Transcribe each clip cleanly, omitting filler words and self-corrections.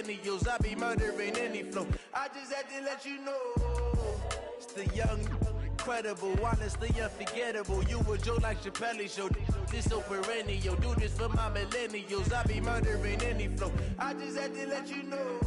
millennials. I be murdering any flow. I just had to let you know. It's the young, incredible, honestly unforgettable. You a joke like Chappelle Show. This so perennial. Do this for my millennials. I be murdering any flow. I just had to let you know.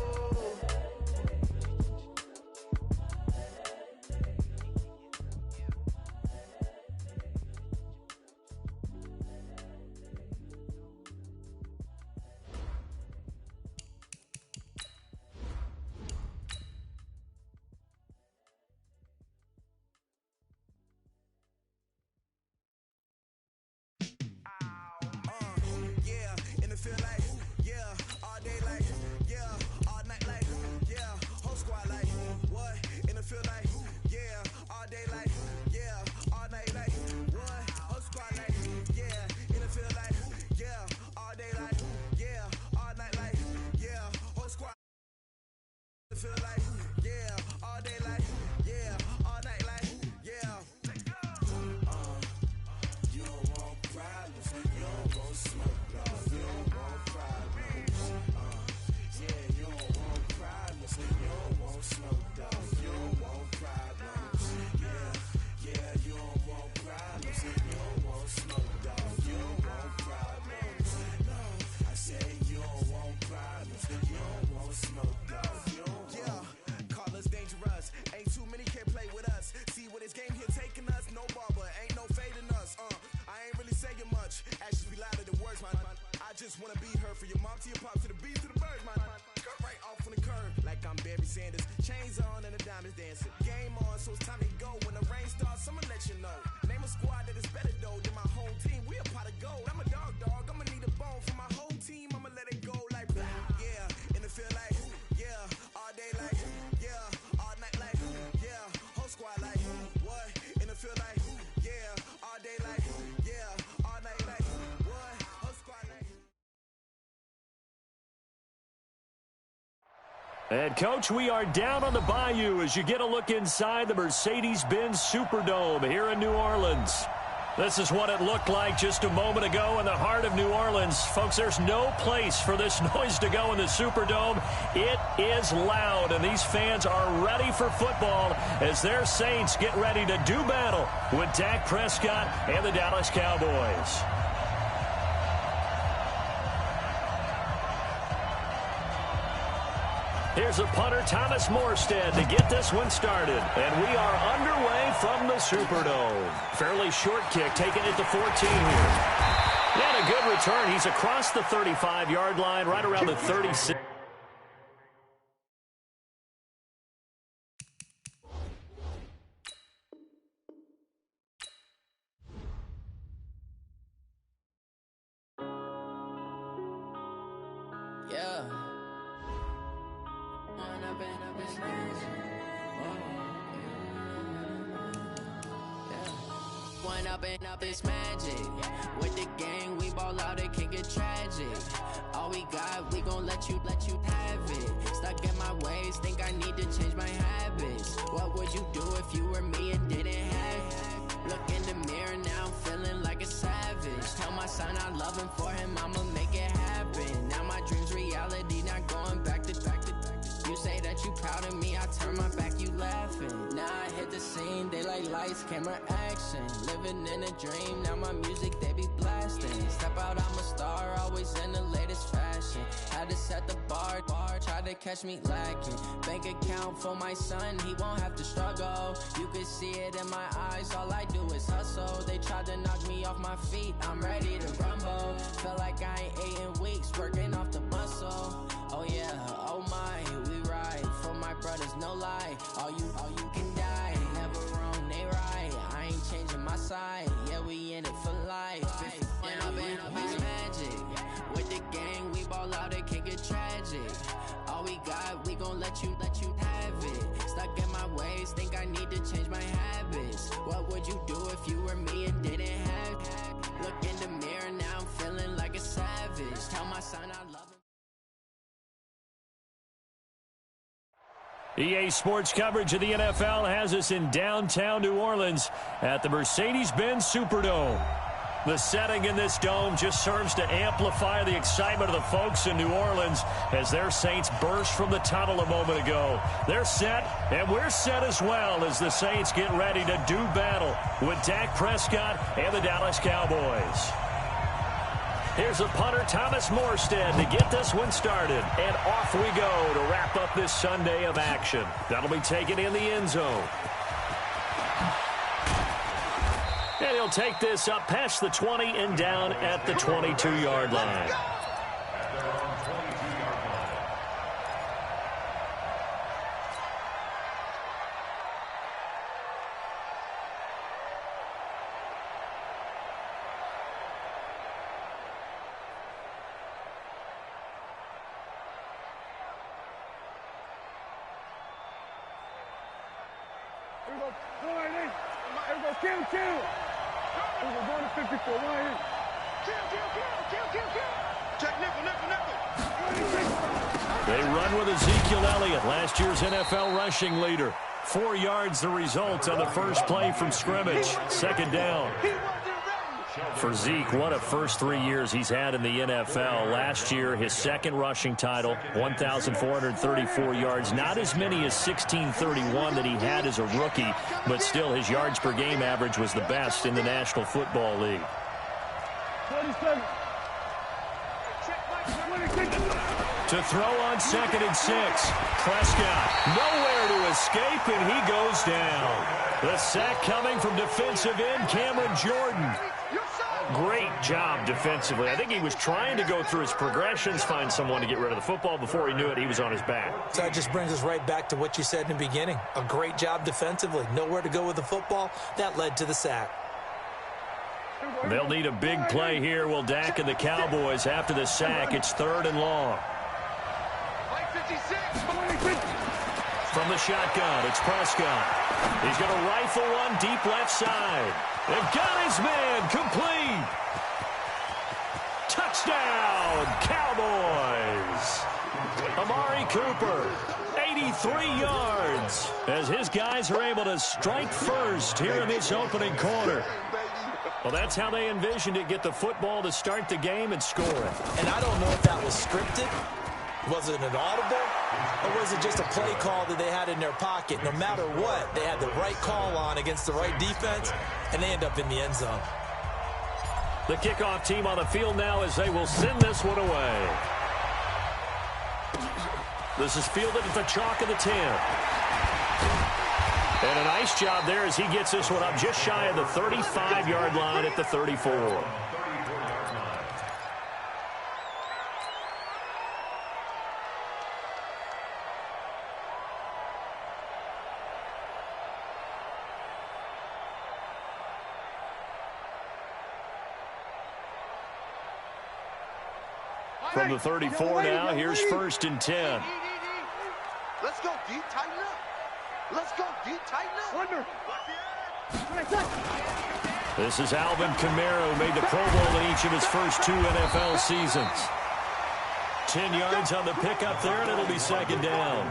And, Coach, we are down on the Bayou as you get a look inside the Mercedes-Benz Superdome here in New Orleans. This is what it looked like just a moment ago in the heart of New Orleans. Folks, there's no place for this noise to go in the Superdome. It is loud, and these fans are ready for football as their Saints get ready to do battle with Dak Prescott and the Dallas Cowboys. Here's a punter, Thomas Morstead, to get this one started. And we are underway from the Superdome. Fairly short kick, taking it to 14 here. And a good return. He's across the 35-yard line, right around the 36. Up is magic. With the gang, we ball out, it can get tragic. All we got, we gon' let you have it. Stuck in my ways, think I need to change my habits. What would you do if you were me and didn't have it? Look in the mirror now, I'm feeling like a savage. Tell my son I love him, for him I'ma make it happen. Now my dream's reality, not going back to. You say that you proud of me, I turn my back, you laughing. Now I hit the scene, they like lights, camera, action. Living in a dream, now my music, they be blasting. Step out, I'm a star, always in the latest fashion. Had to set the bar, try to catch me lacking. Bank account for my son, he won't have to struggle. You can see it in my eyes, all I do is hustle. They tried to knock me off my feet, I'm ready to rumble. Feel like I ain't ate in weeks, working off the muscle. Oh yeah, oh my, we ride for my brothers, no lie. All you can die, never wrong, they right. I ain't changing my side, yeah, we in it for life. And I've been magic. With the gang, we ball out, it can get tragic. All we got, we gon' let you have it. Stuck in my ways, think I need to change my habits. What would you do if you were me and didn't have it? Look in the mirror, now I'm feeling like a savage. Tell my son I love him. EA Sports coverage of the NFL has us in downtown New Orleans at the Mercedes-Benz Superdome. The setting in this dome just serves to amplify the excitement of the folks in New Orleans as their Saints burst from the tunnel a moment ago. They're set, and we're set as well as the Saints get ready to do battle with Dak Prescott and the Dallas Cowboys. Here's a punter, Thomas Morstead, to get this one started. And off we go to wrap up this Sunday of action. That'll be taken in the end zone. And he'll take this up past the 20 and down at the 22-yard line. They run with Ezekiel Elliott, last year's NFL rushing leader. 4 yards the result on the first play from scrimmage. Second down. For Zeke, what a first 3 years he's had in the NFL. Last year, his second rushing title, 1,434 yards. Not as many as 1,631 that he had as a rookie, but still his yards per game average was the best in the National Football League. 27. To throw on 2nd and 6. Prescott nowhere to escape, and he goes down. The sack coming from defensive end Cameron Jordan. Great job defensively. I think he was trying to go through his progressions, find someone to get rid of the football. Before he knew it, he was on his back. So that just brings us right back to what you said in the beginning. A great job defensively. Nowhere to go with the football. That led to the sack. They'll need a big play here. Will Dak and the Cowboys after the sack. It's 3rd and long. From the shotgun, it's Prescott. He's going to rifle one deep left side. They've got his man complete. Touchdown, Cowboys. Amari Cooper, 83 yards, as his guys are able to strike first here in this opening quarter. Well, that's how they envisioned it, get the football to start the game and score it. And I don't know if that was scripted. Was it an audible? Or was it just a play call that they had in their pocket? No matter what, they had the right call on against the right defense, and they end up in the end zone. The kickoff team on the field now as they will send this one away. This is fielded at the chalk of the 10. And a nice job there as he gets this one up just shy of the 35-yard line at the 34. From the 34 now, here's 1st and 10. Let's go, D. Tighten up. Let's go, D. Tighten up. This is Alvin Kamara, who made the Pro Bowl in each of his first 2 NFL seasons. 10 yards on the pickup there, and it'll be 2nd down.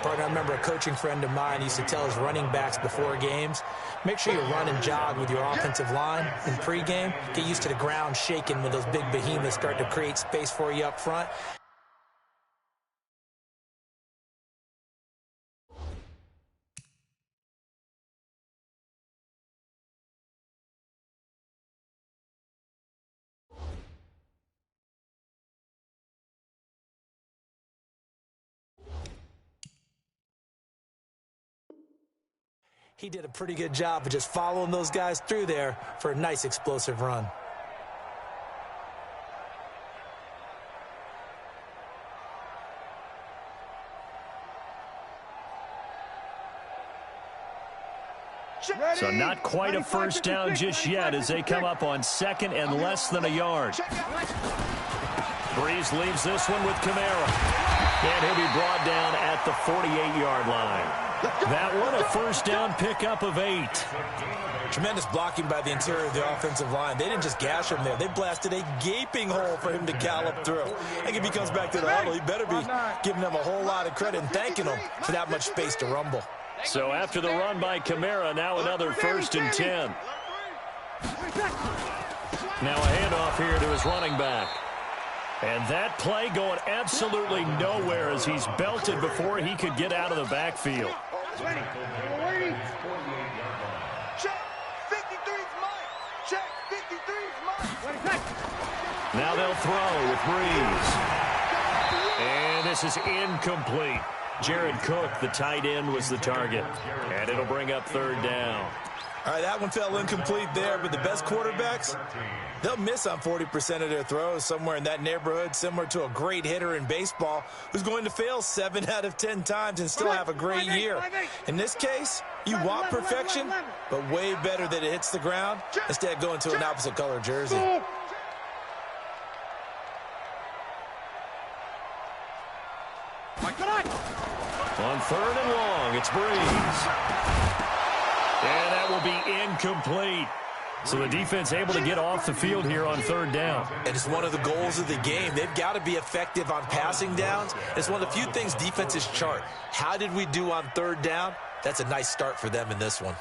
Partner, I remember a coaching friend of mine used to tell his running backs before games, make sure you run and jog with your offensive line in pregame. Get used to the ground shaking when those big behemoths start to create space for you up front. He did a pretty good job of just following those guys through there for a nice explosive run. So not quite a first down just yet as they come up on 2nd and less than a yard. Breeze leaves this one with Kamara. And he'll be brought down at the 48-yard line. That one, a first down pickup of 8. Tremendous blocking by the interior of the offensive line. They didn't just gash him there. They blasted a gaping hole for him to gallop through. I think if he comes back to the huddle, he better be giving them a whole lot of credit and thanking them for that much space to rumble. So after the run by Kamara, now another 1st and 10. Now a handoff here to his running back. And that play going absolutely nowhere as he's belted before he could get out of the backfield. Check. 53's mine. Check. 53's mine. Now they'll throw with Breeze. And this is incomplete. Jared Cook, the tight end, was the target. And it'll bring up third down. All right, that one fell incomplete there, but the best quarterbacks, they'll miss on 40% of their throws, somewhere in that neighborhood, similar to a great hitter in baseball who's going to fail 7 out of 10 times and still have a great year. In this case, you want perfection, but way better that it hits the ground instead of going to an opposite color jersey. On third and long, it's Breeze. And that will be incomplete. So the defense able to get off the field here on third down. And it's one of the goals of the game. They've got to be effective on passing downs. It's one of the few things defenses chart. How did we do on third down? That's a nice start for them in this one.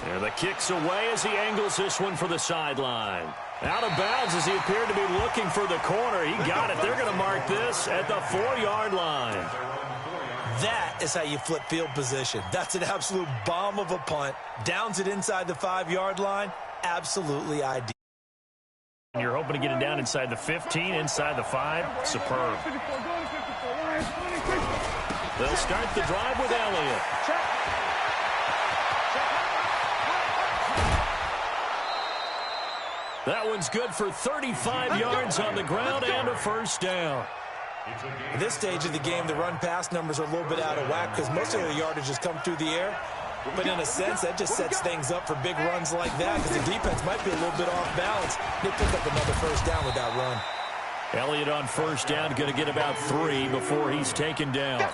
And the kick's away as he angles this one for the sideline. Out of bounds as he appeared to be looking for the corner. He got it. They're going to mark this at the 4-yard line. That is how you flip field position. That's an absolute bomb of a punt. Downs it inside the 5-yard line. Absolutely ideal. And you're hoping to get it down inside the 15, inside the 5. Superb. They'll start the drive with Elliott. That one's good for 35 yards on the ground and a first down. At this stage of the game, the run-pass numbers are a little bit out of whack because most of their yardage has come through the air. But in a sense, that just sets things up for big runs like that because the defense might be a little bit off balance. They pick up another first down with that run. Elliott on first down, going to get about 3 before he's taken down.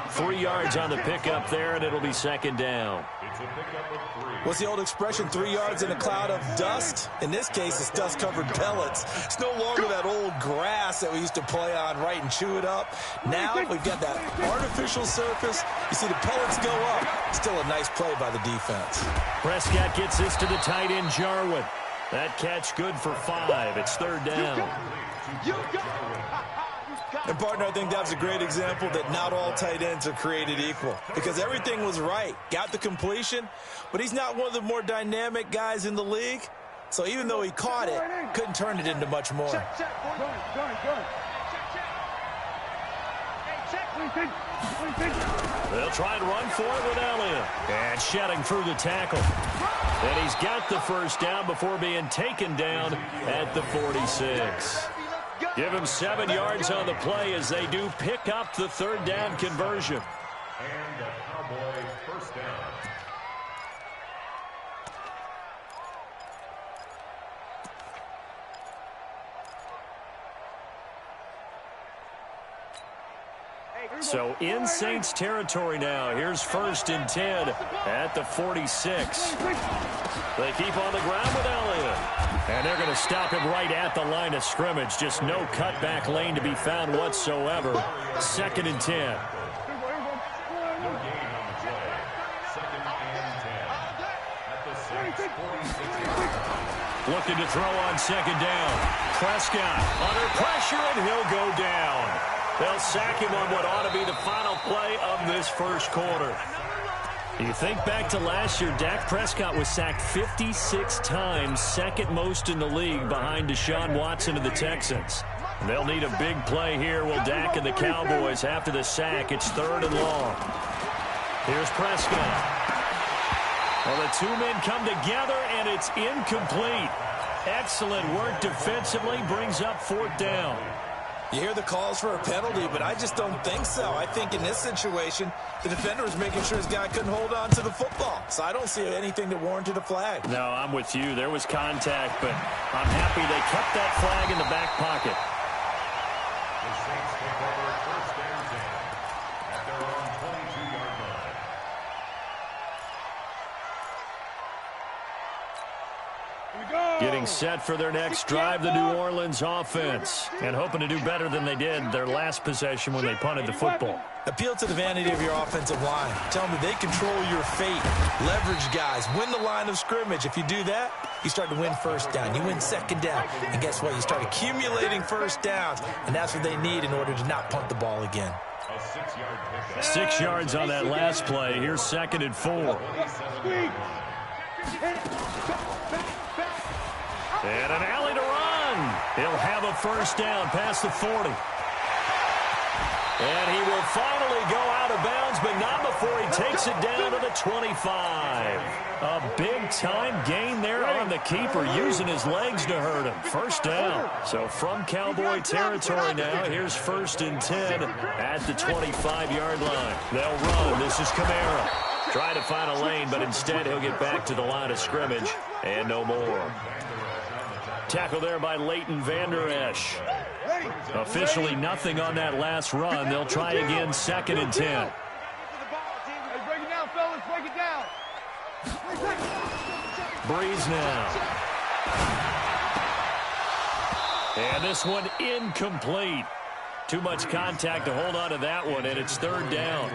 3 yards on the pickup there, and it'll be second down. What's the old expression, 3 yards in a cloud of dust? In this case, it's dust-covered pellets. It's no longer that old grass that we used to play on, right, and chew it up. Now we've got that artificial surface. You see the pellets go up. Still a nice play by the defense. Prescott gets this to the tight end, Jarwin. That catch good for 5. It's third down. And, partner, I think that was a great example that not all tight ends are created equal because everything was right. Got the completion, but he's not one of the more dynamic guys in the league. So even though he caught it, couldn't turn it into much more. They'll try and run for it with Elliott. And shedding through the tackle. And he's got the first down before being taken down at the 46. Give him 7 yards on the play as they do pick up the third down conversion. And the Cowboy first down. So in Saints territory now. Here's 1st and 10 at the 46. They keep on the ground with Elliott. And they're going to stop him right at the line of scrimmage. Just no cutback lane to be found whatsoever. 2nd and 10. Looking to throw on 2nd down. Prescott under pressure, and he'll go down. They'll sack him on what ought to be the final play of this first quarter. You think back to last year, Dak Prescott was sacked 56 times, 2nd most in the league behind Deshaun Watson of the Texans. They'll need a big play here. Will Dak and the Cowboys after the sack? It's 3rd and long. Here's Prescott. Well, the 2 men come together, and it's incomplete. Excellent work defensively, brings up 4th down. You hear the calls for a penalty, but I just don't think so. I think in this situation, the defender was making sure his guy couldn't hold on to the football. So I don't see anything that warranted a flag. No, I'm with you. There was contact, but I'm happy they kept that flag in the back pocket. The Saints take over 1st and 10 at their own 22-yard line. Getting set for their next drive, the New Orleans offense, and hoping to do better than they did their last possession when they punted the football. Appeal to the vanity of your offensive line. Tell them they control your fate. Leverage guys. Win the line of scrimmage. If you do that, you start to win first down. You win second down. And guess what? You start accumulating first downs. And that's what they need in order to not punt the ball again. 6 yards on that last play. Here's 2nd and 4. And an alley to run. He'll have a first down past the 40. And he will finally go out of bounds, but not before he takes it down to the 25. A big-time gain there on the keeper, using his legs to hurt him. First down. So from Cowboy territory now, here's 1st and 10 at the 25-yard line. They'll run. This is Kamara. Trying to find a lane, but instead he'll get back to the line of scrimmage. And no more. Tackle there by Leighton Vander Esch. Officially nothing on that last run. They'll try again, 2nd and 10. Hey, break it down, fellas. Break it down. Breeze now. And this one incomplete. Too much contact to hold on to that one, and it's 3rd down.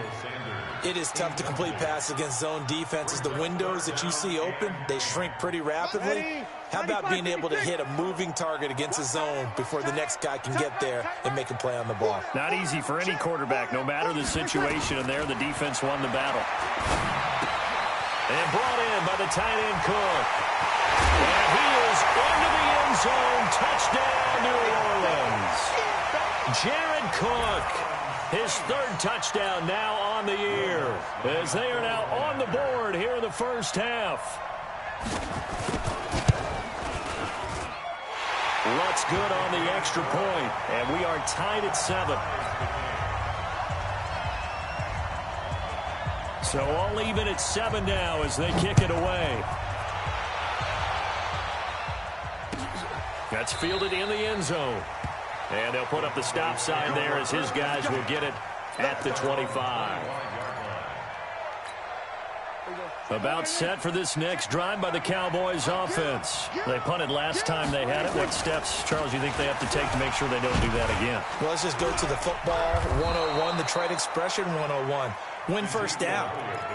It is tough to complete passes against zone defenses. The windows that you see open, they shrink pretty rapidly. How about being able to hit a moving target against a zone before the next guy can get there and make a play on the ball? Not easy for any quarterback, no matter the situation, and there the defense won the battle. And brought in by the tight end Cook. And he is into the end zone. Touchdown, New Orleans. Jared Cook, his 3rd touchdown now on the year, as they are now on the board here in the first half. Lutz good on the extra point, and we are tied at 7. So all even at 7 now as they kick it away. That's fielded in the end zone. And they'll put up the stop sign there as his guys will get it at the 25. About set for this next drive by the Cowboys offense. They punted last time they had it. What steps, Charles, you think they have to take to make sure they don't do that again? Well, let's just go to the football 101, the trite expression 101. Win first down.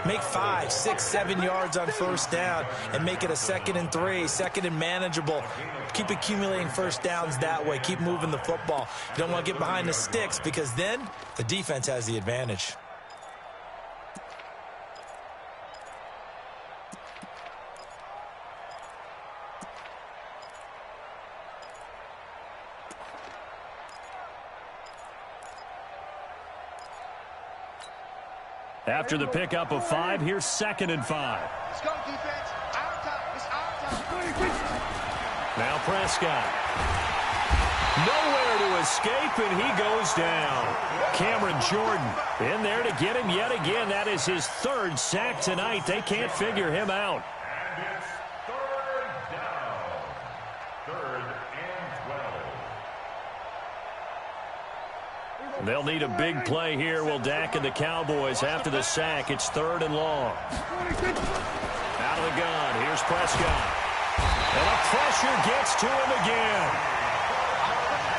Make 5, 6, 7 yards on first down and make it a 2nd and 3, 2nd and manageable. Keep accumulating first downs that way. Keep moving the football. You don't want to get behind the sticks because then the defense has the advantage. After the pickup of 5, here's 2nd and 5. Let's go, defense. Our time. It's our time. Now Prescott. Nowhere to escape, and he goes down. Cameron Jordan in there to get him yet again. That is his 3rd sack tonight. They can't figure him out. And it's 3rd down. 3rd and 12. They'll need a big play here. Will Dak and the Cowboys after the sack. It's 3rd and long. Out of the gun. Here's Prescott. And the pressure gets to him again.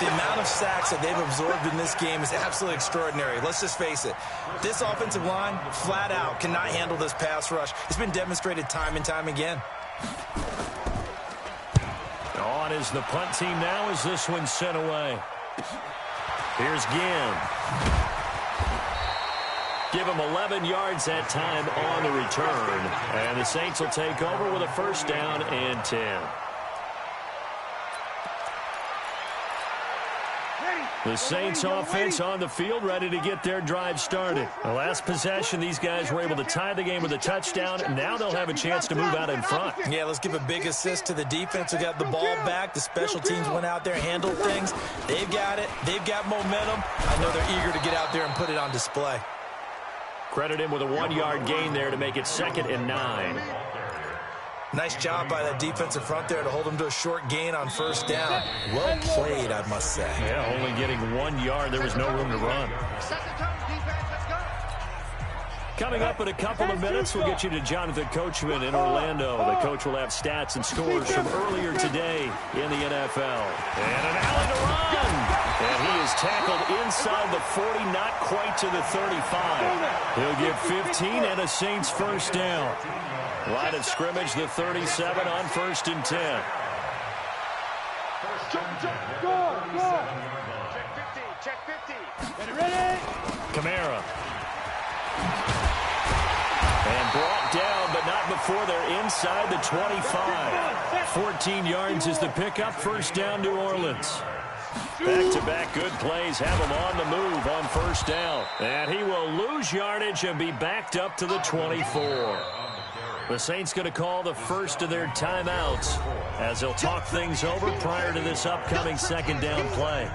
The amount of sacks that they've absorbed in this game is absolutely extraordinary. Let's just face it. This offensive line, flat out, cannot handle this pass rush. It's been demonstrated time and time again. On is the punt team now as this one's sent away. Here's Ginn. Give him 11 yards that time on the return. And the Saints will take over with a first down and 10. The Saints offense on the field ready to get their drive started. The last possession, these guys were able to tie the game with a touchdown. Now they'll have a chance to move out in front. Yeah, let's give a big assist to the defense who got the ball back. The special teams went out there, handled things. They've got it. They've got momentum. I know they're eager to get out there and put it on display. Credit him with a 1-yard gain there to make it 2nd and 9. Nice job by that defensive front there to hold them to a short gain on first down. Well played, I must say. Yeah, only getting 1 yard. There was no room to run. Coming up in a couple of minutes, we'll get you to Jonathan Coachman in Orlando. The coach will have stats and scores from earlier today in the NFL. And an alley to run. And he is tackled inside the 40, not quite to the 35. He'll get 15 and a Saints first down. Line of scrimmage, the 37 on 1st and 10. Go. Check 50. Ready? Kamara. And brought down, but not before they're inside the 25. 14 yards is the pickup. First down, New Orleans. Back-to-back good plays have him on the move on first down. And he will lose yardage and be backed up to the 24. The Saints going to call the first of their timeouts as they'll talk things over prior to this upcoming second down play.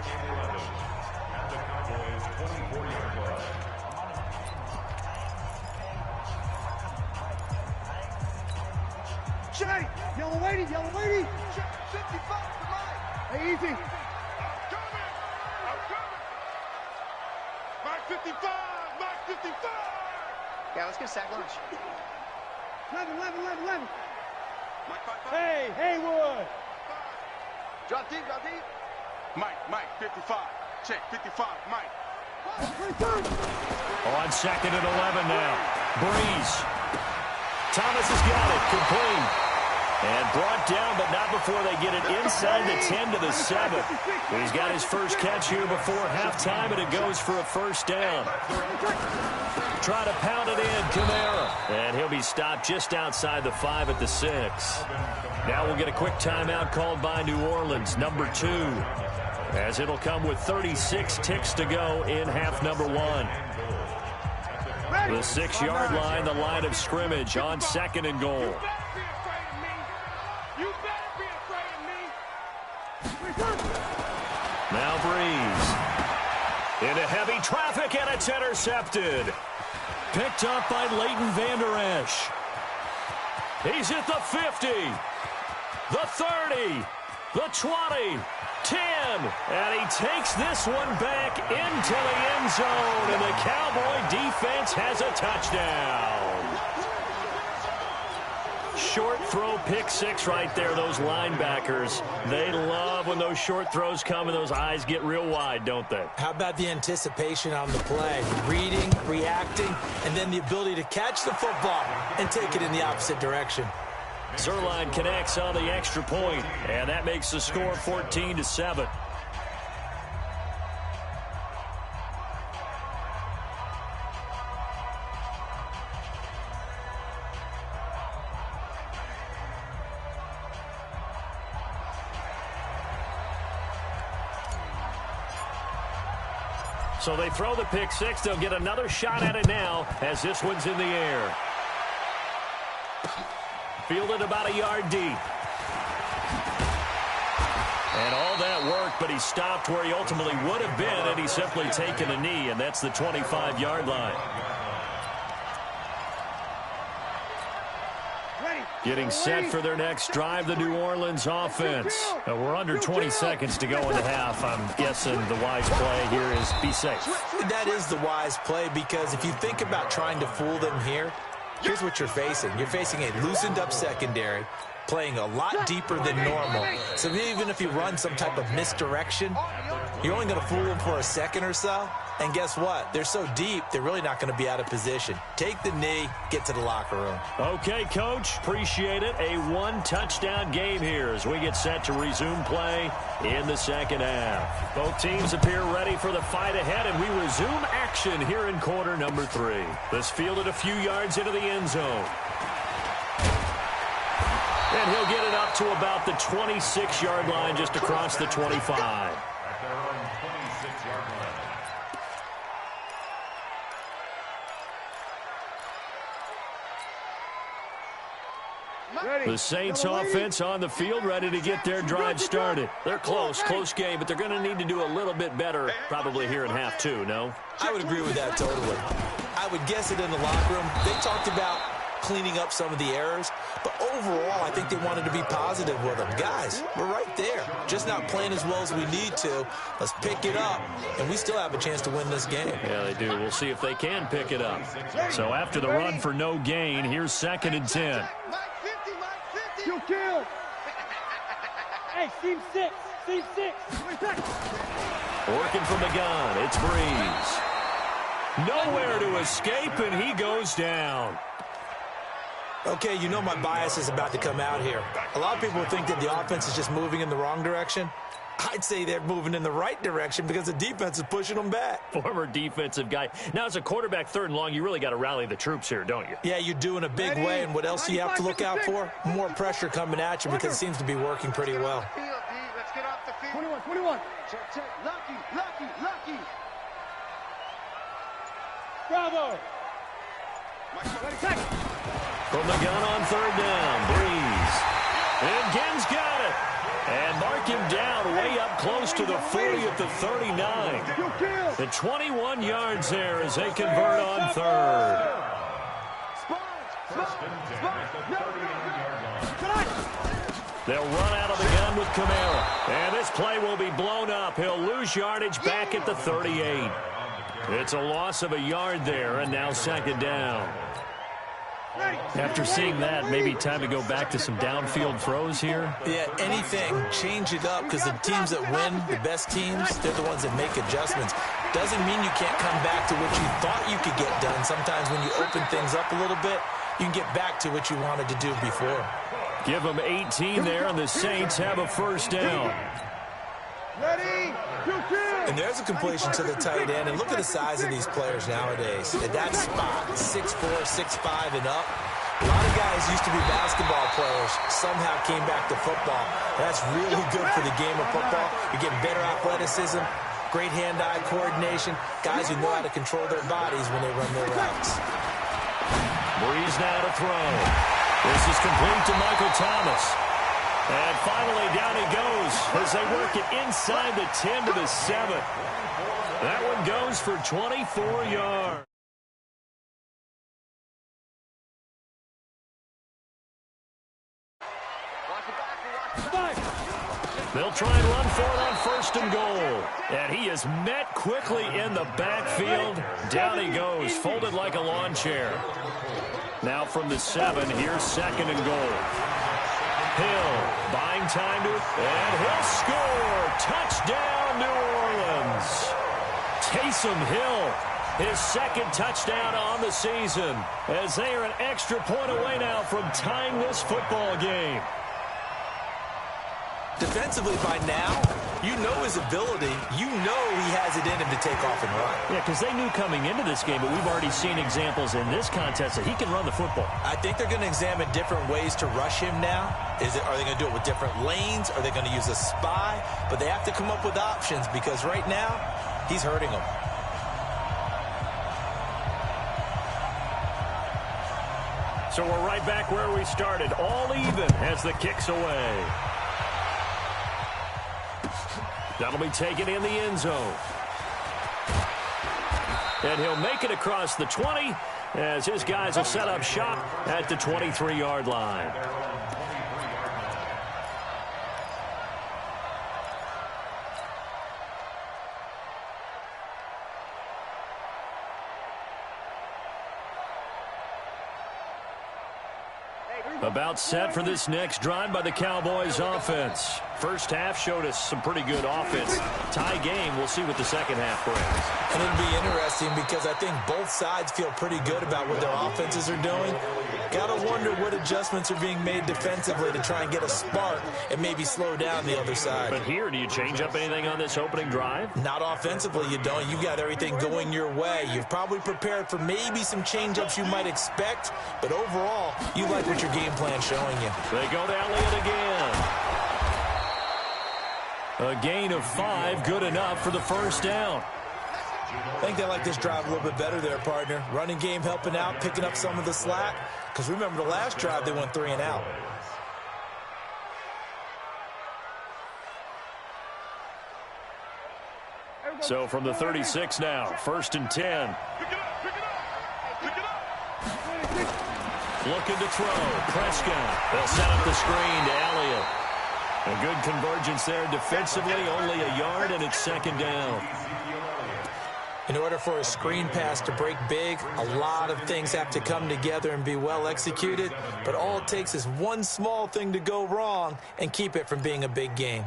Yellow lady. 55 to mine. Hey, easy. I'm coming. Mark 55. Yeah, let's get a sack lunch. 11. Mike, 5. Hey, Haywood. Drop deep. Mike, 55. Check, 55, Mike. On 2nd and 11 now. Breeze. Thomas has got it. Complete. And brought down, but not before they get it inside the 10 to the 7. He's got his first catch here before halftime, and it goes for a first down. Try to pound it in, Kamara. And he'll be stopped just outside the 5 at the 6. Now we'll get a quick timeout called by New Orleans, number 2. As it'll come with 36 ticks to go in half number 1. The 6-yard line, the line of scrimmage on 2nd and goal. Now Breeze. Into heavy traffic, and it's intercepted. Picked up by Leighton Vander Esch. He's at the 50, the 30, the 20, 10, and he takes this one back into the end zone, and the Cowboy defense has a touchdown. Short throw, pick 6 right there. Those linebackers, they love when those short throws come and those eyes get real wide, don't they? How about the anticipation on the play? Reading, reacting, and then the ability to catch the football and take it in the opposite direction. Zerline connects on the extra point, and that makes the score 14-7. So they throw the pick 6. They'll get another shot at it now as this one's in the air. Fielded about a yard deep. And all that worked, but he stopped where he ultimately would have been, and he's simply taken a knee, and that's the 25-yard line. Getting set for their next drive, the New Orleans offense. We're under 20 seconds to go in the half. I'm guessing the wise play here is be safe. That is the wise play, because if you think about trying to fool them here, here's what you're facing. You're facing a loosened-up secondary, playing a lot deeper than normal. So even if you run some type of misdirection, you're only going to fool them for a second or so. And guess what? They're so deep, they're really not going to be out of position. Take the knee, get to the locker room. Okay, Coach. Appreciate it. A one-touchdown game here as we get set to resume play in the second half. Both teams appear ready for the fight ahead, and we resume action here in quarter number 3. This fielded a few yards into the end zone. And he'll get it up to about the 26-yard line, just across the 25. The Saints offense on the field, ready to get their drive started. They're close game, but they're going to need to do a little bit better probably here in half 2, no? I would agree with that totally. I would guess it in the locker room. They talked about cleaning up some of the errors, but overall, I think they wanted to be positive with them. Guys, we're right there. Just not playing as well as we need to. Let's pick it up, and we still have a chance to win this game. Yeah, they do. We'll see if they can pick it up. So after the run for no gain, here's 2nd and 10. You kill. Hey, team 6. Team 6. Working from the gun, it's Breeze. Nowhere to escape, and he goes down. Okay, you know my bias is about to come out here. A lot of people think that the offense is just moving in the wrong direction. I'd say they're moving in the right direction because the defense is pushing them back. Former defensive guy. Now, as a quarterback, 3rd and long, you really got to rally the troops here, don't you? Yeah, you do in a big way, and what else do you have to look out for? More pressure coming at you because it seems to be working pretty well. Let's get off the field. 21. Check. Lucky. Bravo. From the gun on 3rd down, Breeze. And Ginn's got it. And mark him down way up close to the 40 at the 39. And 21 yards there as they convert on 3rd. They'll run out of the gun with Kamara. And this play will be blown up. He'll lose yardage back at the 38. It's a loss of a yard there, and now 2nd down. After seeing that, maybe time to go back to some downfield throws here? Yeah, anything. Change it up because the teams that win, the best teams, they're the ones that make adjustments. Doesn't mean you can't come back to what you thought you could get done. Sometimes when you open things up a little bit, you can get back to what you wanted to do before. Give them 18 there, and the Saints have a 1st down. And there's a completion to the tight end. And look at the size of these players nowadays. At that spot, 6'4", 6'5", and up. A lot of guys used to be basketball players. Somehow came back to football. That's really good for the game of football. You're getting better athleticism, great hand-eye coordination. Guys who know how to control their bodies when they run their routes. Breeze now to throw. This is complete to Michael Thomas. And finally, down he goes as they work it inside the 10 to the 7. That one goes for 24 yards. They'll try and run for it on 1st and goal. And he is met quickly in the backfield. Down he goes, folded like a lawn chair. Now from the 7, here's 2nd and goal. Hill buying time to, and he'll score. Touchdown, New Orleans. Taysom Hill, his 2nd touchdown on the season, as they are an extra point away now from tying this football game. Defensively by now, you know his ability. You know he has it in him to take off and run. Yeah, because they knew coming into this game, but we've already seen examples in this contest that he can run the football. I think they're going to examine different ways to rush him now. Are they going to do it with different lanes? Are they going to use a spy? But they have to come up with options because right now, he's hurting them. So we're right back where we started, all even as the kick's away. That'll be taken in the end zone. And he'll make it across the 20 as his guys will set up shop at the 23-yard line. About set for this next drive by the Cowboys offense. First half showed us some pretty good offense. Tie game, we'll see what the second half brings. And it'll be interesting because I think both sides feel pretty good about what their offenses are doing. Gotta wonder what adjustments are being made defensively to try and get a spark and maybe slow down the other side. But here, do you change up anything on this opening drive? Not offensively, you don't. You've got everything going your way. You've probably prepared for maybe some change-ups you might expect, but overall, you like what your game plan's showing you. They go to Elliott again. A gain of 5, good enough for the first down. I think they like this drive a little bit better there, partner. Running game helping out, picking up some of the slack. Because remember, the last drive, they went 3 and out. So from the 36 now, 1st and 10. Looking to throw. Prescott. They'll set up the screen to Elliott. A good convergence there defensively. Only a yard, and it's second down. In order for a screen pass to break big, a lot of things have to come together and be well executed. But all it takes is one small thing to go wrong and keep it from being a big game.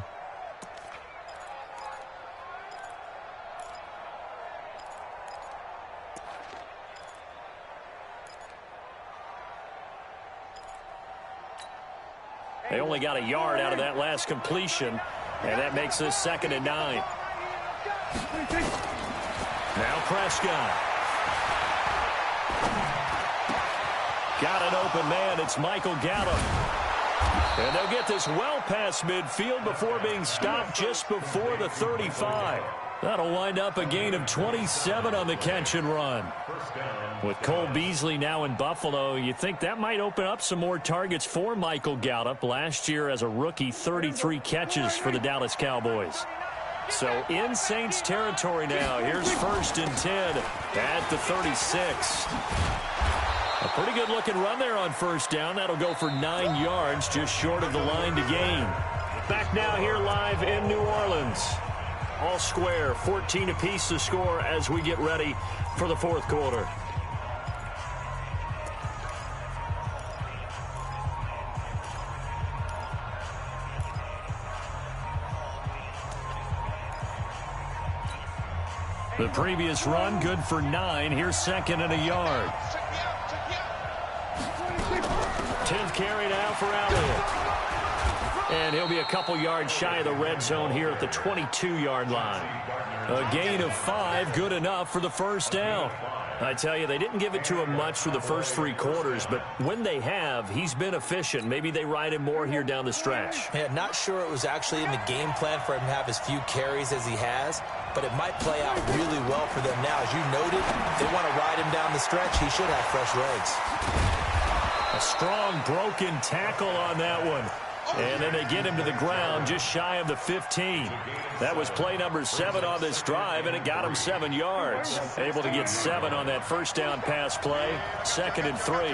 They only got a yard out of that last completion, and that makes this 2nd and 9. Now Prescott. Got an open man. It's Michael Gallup. And they'll get this well past midfield before being stopped just before the 35. That'll wind up a gain of 27 on the catch and run. With Cole Beasley now in Buffalo, you think that might open up some more targets for Michael Gallup. Last year as a rookie, 33 catches for the Dallas Cowboys. So in Saints territory now. Here's 1st and 10 at the 36. A pretty good looking run there on 1st down. That'll go for 9 yards, just short of the line to gain. Back now here live in New Orleans. All square, 14 apiece to score as we get ready for the 4th quarter. The previous run, good for 9. Here's 2nd and a yard. 10th carry now for Elliott. And he'll be a couple yards shy of the red zone here at the 22-yard line. A gain of 5, good enough for the 1st down. I tell you, they didn't give it to him much for the first 3 quarters, but when they have, he's been efficient. Maybe they ride him more here down the stretch. Yeah, not sure it was actually in the game plan for him to have as few carries as he has, but it might play out really well for them now. As you noted, if they want to ride him down the stretch, he should have fresh legs. A strong broken tackle on that one. And then they get him to the ground just shy of the 15. That was play number 7 on this drive, and it got him 7 yards. Able to get 7 on that 1st down pass play. 2nd and 3.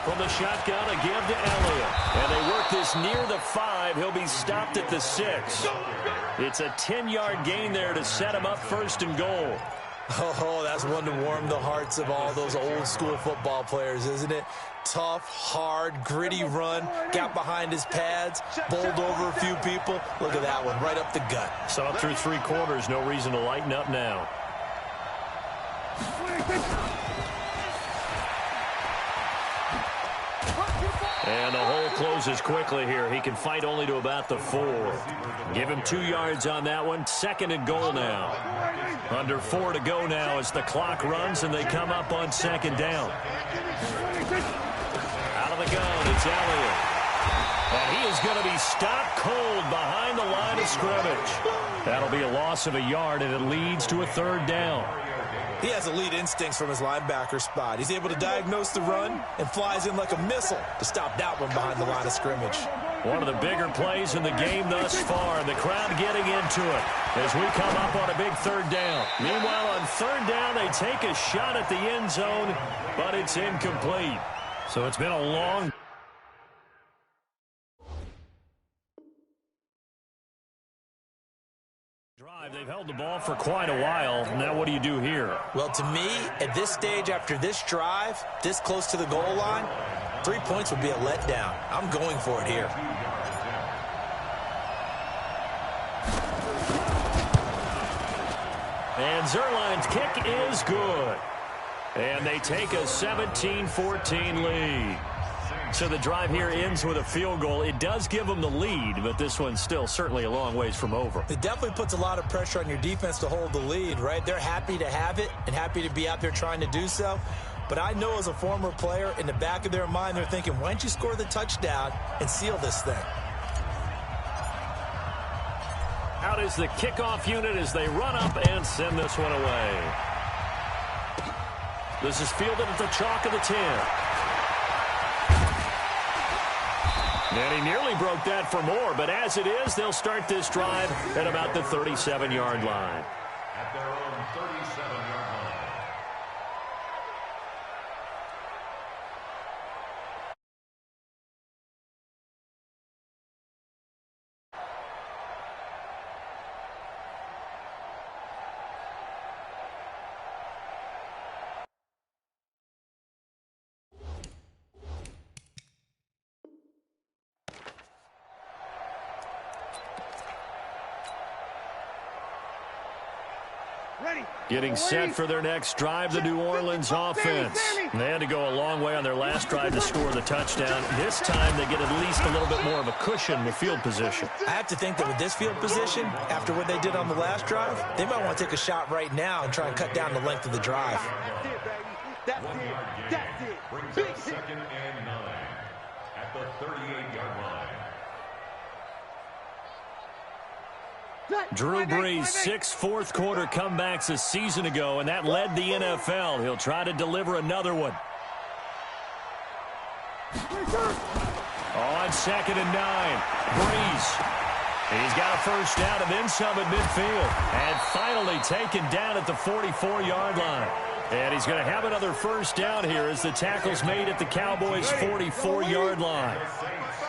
From the shotgun, a give to Elliott. And they work this near the 5. He'll be stopped at the 6. It's a 10-yard gain there to set him up 1st and goal. Oh, that's one to warm the hearts of all those old-school football players, isn't it? Tough, hard, gritty run, got behind his pads, bowled over a few people. Look at that one, right up the gut. So up through 3 quarters, no reason to lighten up now. And the hole closes quickly here. He can fight only to about the 4. Give him 2 yards on that one. 2nd and goal now. Under 4 to go now as the clock runs and they come up on 2nd down. Out of the gun, it's Elliott. And he is going to be stopped cold behind the line of scrimmage. That'll be a loss of a yard, and it leads to a 3rd down. He has elite instincts from his linebacker spot. He's able to diagnose the run and flies in like a missile to stop that one behind the line of scrimmage. One of the bigger plays in the game thus far, and the crowd getting into it as we come up on a big 3rd down. Meanwhile, on 3rd down, they take a shot at the end zone, but it's incomplete. So it's been a long drive. They've held the ball for quite a while. Now what do you do here? Well, to me, at this stage, after this drive, this close to the goal line, 3 points would be a letdown. I'm going for it here. And Zerline's kick is good. And they take a 17-14 lead. So the drive here ends with a field goal. It does give them the lead, but this one's still certainly a long ways from over. It definitely puts a lot of pressure on your defense to hold the lead, right? They're happy to have it and happy to be out there trying to do so. But I know as a former player, in the back of their mind, they're thinking, why don't you score the touchdown and seal this thing? Out is the kickoff unit as they run up and send this one away. This is fielded at the chalk of the 10. And he nearly broke that for more, but as it is, they'll start this drive at about the 37-yard line. At their own 37-yard line. Getting set for their next drive, the New Orleans offense. They had to go a long way on their last drive to score the touchdown. This time they get at least a little bit more of a cushion with field position. I have to think that with this field position, after what they did on the last drive, they might want to take a shot right now and try and cut down the length of the drive. That's it. Brings up 2nd and 9 at the 38-yard line. Drew Brees, 6 fourth-quarter comebacks a season ago, and that led the NFL. He'll try to deliver another one. On 2nd and 9, Brees. He's got a first down and then some at midfield. And finally taken down at the 44-yard line. And he's going to have another first down here as the tackle's made at the Cowboys' 44-yard line.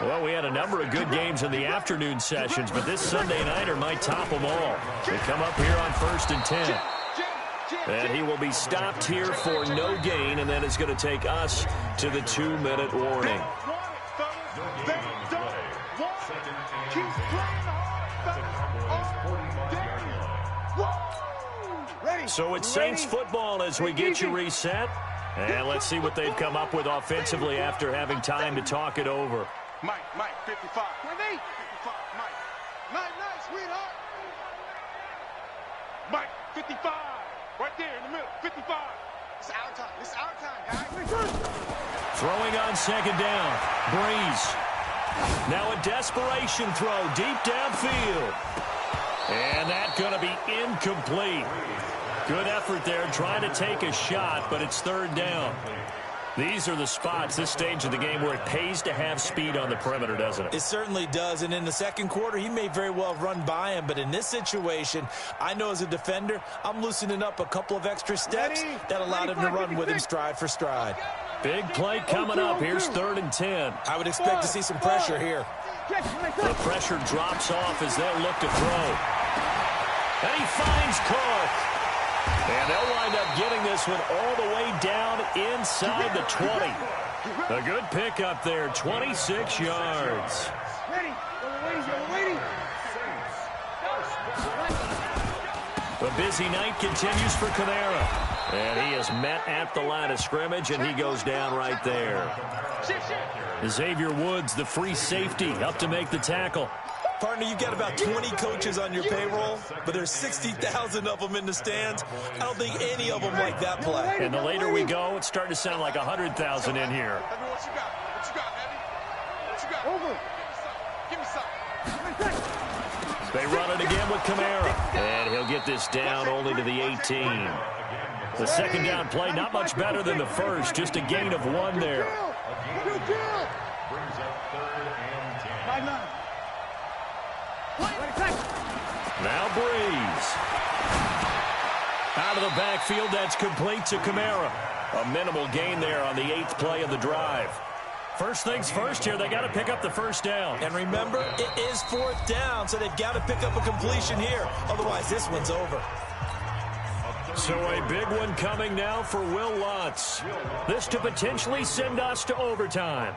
Well, we had a number of good games in the afternoon sessions, but this Sunday nighter might top them all. They come up here on 1st and 10. And he will be stopped here for no gain, and then it's going to take us to the 2-minute warning. So it's Saints football as we get you reset. And let's see what they've come up with offensively after having time to talk it over. Mike, 55. 55, Mike, sweetheart. Mike, 55. Right there in the middle, 55. It's our time, guys. Throwing on 2nd down. Brees. Now a desperation throw deep downfield. And that's going to be incomplete. Good effort there, trying to take a shot, but it's 3rd down. These are the spots, this stage of the game, where it pays to have speed on the perimeter, doesn't it? It certainly does, and in the second quarter, he may very well have run by him, but in this situation, I know as a defender, I'm loosening up a couple of extra steps that allowed him to run with him stride for stride. Big play coming up. Here's 3rd and 10. I would expect to see some pressure here. The pressure drops off as they'll look to throw. And he finds Cook. And they'll wind up getting this one all the way down inside the 20. A good pickup there, 26 yards. The busy night continues for Kamara. And he is met at the line of scrimmage, and he goes down right there. Xavier Woods, the free safety, up to make the tackle. Partner, you've got about 20 coaches on your payroll, but there's 60,000 of them in the stands. I don't think any of them like that play. And the later we go, it's starting to sound like 100,000 in here. What you got, Heavy? Over. Give me something. They run it again with Kamara. And he'll get this down only to the 18. The 2nd down play, not much better than the first, just a gain of 1 there. Brings up 3rd and 10. Now Brees. Out of the backfield, that's complete to Kamara. A minimal gain there on the 8th play of the drive. First things first here, they got to pick up the first down. And remember, it is 4th down, so they've got to pick up a completion here. Otherwise, this one's over. So a big one coming now for Will Lutz. This to potentially send us to overtime.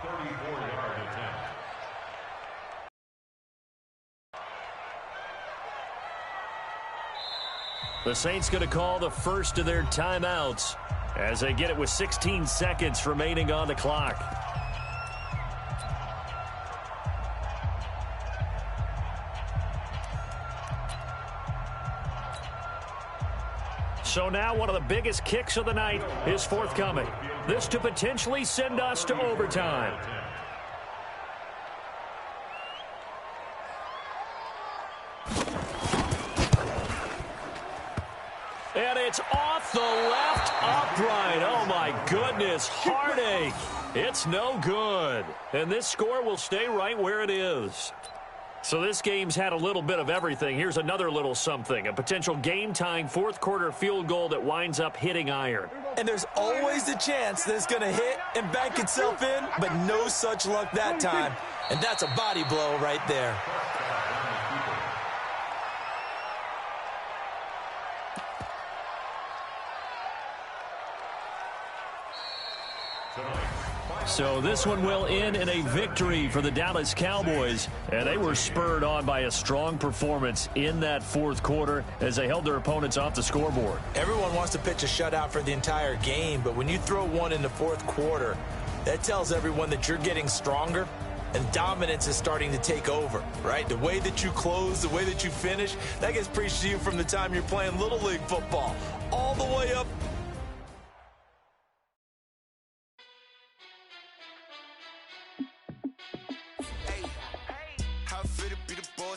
The Saints going to call the first of their timeouts as they get it with 16 seconds remaining on the clock. So now one of the biggest kicks of the night is forthcoming. This to potentially send us to overtime. And it's off the left upright. Oh, my goodness. Heartache. It's no good. And this score will stay right where it is. So this game's had a little bit of everything. Here's another little something. A potential game-tying fourth-quarter field goal that winds up hitting iron. And there's always a chance that it's going to hit and bank itself in, but no such luck that time. And that's a body blow right there. So this one will end in a victory for the Dallas Cowboys. And they were spurred on by a strong performance in that fourth quarter as they held their opponents off the scoreboard. Everyone wants to pitch a shutout for the entire game, but when you throw one in the fourth quarter, that tells everyone that you're getting stronger and dominance is starting to take over, right? The way that you close, the way that you finish, that gets preached to you from the time you're playing Little League football all the way up.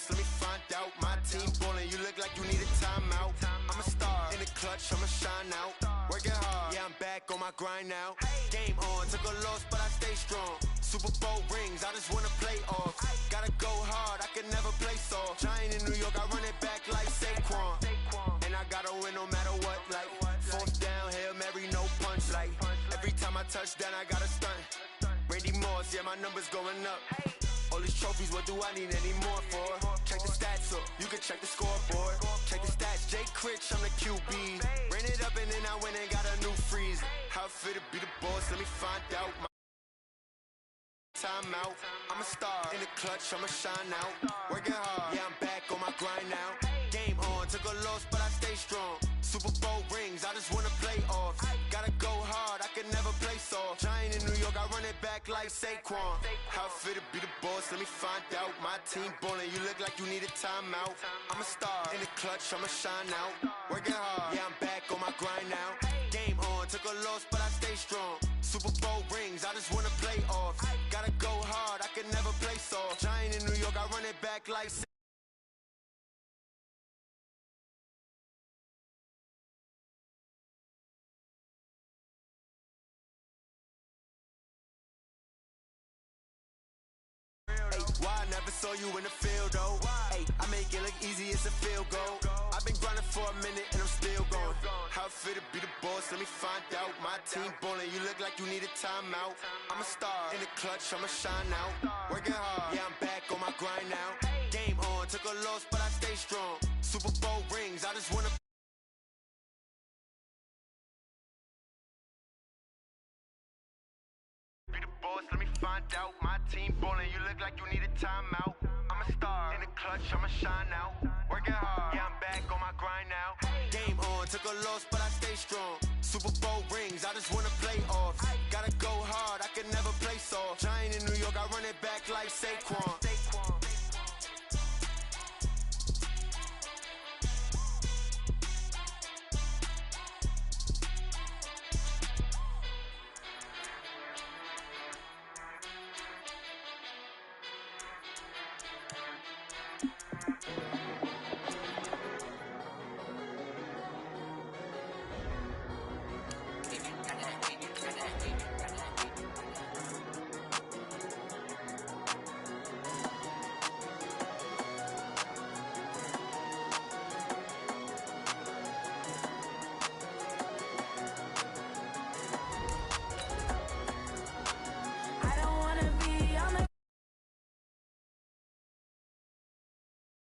Let me find out my team ballin'. You look like you need a timeout. I'm a star in the clutch, I'ma shine out. Working hard, yeah, I'm back on my grind now. Game on, took a loss, but I stay strong. Super Bowl rings, I just wanna play off. Gotta go hard, I can never play soft. Giant in New York, I run it back like Saquon. And I gotta win no matter what, like fourth down, Hail Mary, no punch. Like every time I touch down, I gotta stunt. Randy Moss, yeah, my number's going up. All these trophies, what do I need any more for? Check the stats up, you can check the scoreboard. Check the stats, Jake Critch, I'm the QB. Ran it up and then I went and got a new freeze. How it fit to be the boss, let me find out. Time out, I'm a star in the clutch, I'ma shine out. Working hard, yeah, I'm back on my grind now. Game on, took a loss, but I stay strong. Super Bowl rings, I just wanna play off. Gotta go hard, I can never play soft. Giant in New York, I run it back like Saquon. How it fit to be the boss, let me find out. My team ballin', you look like you need a timeout. I'm a star in the clutch, I'ma shine out. Working hard, yeah, I'm back on my grind now. Game on, took a loss, but I stay strong. Super Bowl rings, I just wanna play off. Gotta go hard, I can never play soft. Giant in New York, I run it back like why I never saw you in the field, though. Hey, I make it look easy, it's a field goal. I've been grinding for a minute and I'm still going. How it fit to be the boss, let me find out. My team ballin', you look like you need a timeout. I'm a star in the clutch, I'ma shine out. Working hard, yeah, I'm back on my grind now. Game on, took a loss, but I stay strong. Super Bowl rings, I just wanna be the boss, let me find out. My team ballin', you look like you need a timeout. I'm a star in the clutch, I'ma shine out. Working hard, yeah, I'm back on my grind now. Game on, took a loss, but I stay strong. Super Bowl rings, I just wanna play off. Gotta go hard, I can never play soft. Giant in New York, I run it back like Saquon.